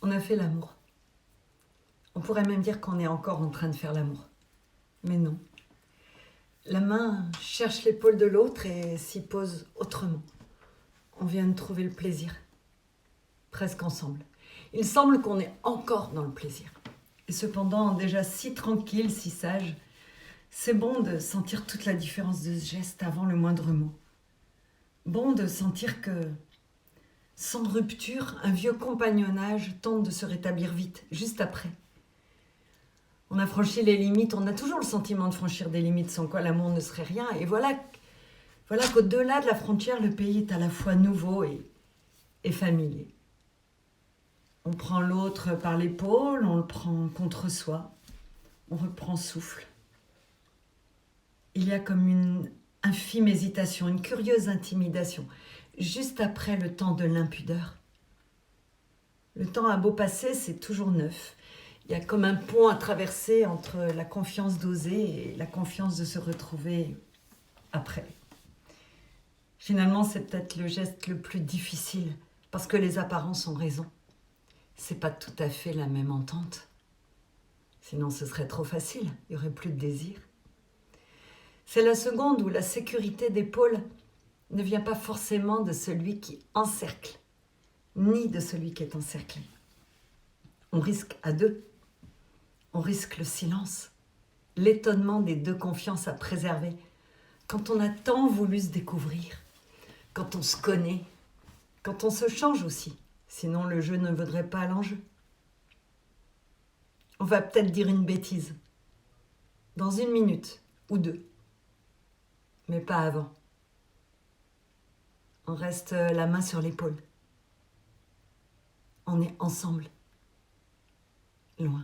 On a fait l'amour. On pourrait même dire qu'on est encore en train de faire l'amour. Mais non. La main cherche l'épaule de l'autre et s'y pose autrement. On vient de trouver le plaisir. Presque ensemble. Il semble qu'on est encore dans le plaisir. Et cependant, déjà si tranquille, si sage, c'est bon de sentir toute la différence de ce geste avant le moindre mot. Bon de sentir que, sans rupture, un vieux compagnonnage tente de se rétablir vite, juste après. On a franchi les limites, on a toujours le sentiment de franchir des limites sans quoi l'amour ne serait rien. Et voilà qu'au-delà de la frontière, le pays est à la fois nouveau et familier. On prend l'autre par l'épaule, on le prend contre soi, on reprend souffle. Il y a comme une infime hésitation, une curieuse intimidation, juste après le temps de l'impudeur. Le temps a beau passer, c'est toujours neuf. Il y a comme un pont à traverser entre la confiance d'oser et la confiance de se retrouver après. Finalement, c'est peut-être le geste le plus difficile, parce que les apparences ont raison. C'est pas tout à fait la même entente. Sinon, ce serait trop facile, il n'y aurait plus de désir. C'est la seconde où la sécurité d'épaule ne vient pas forcément de celui qui encercle, ni de celui qui est encerclé. On risque à deux. On risque le silence, l'étonnement des deux confiances à préserver, quand on a tant voulu se découvrir, quand on se connaît, quand on se change aussi, sinon le jeu ne vaudrait pas l'enjeu. On va peut-être dire une bêtise, dans 1 minute ou 2, mais pas avant. On reste la main sur l'épaule. On est ensemble, loin.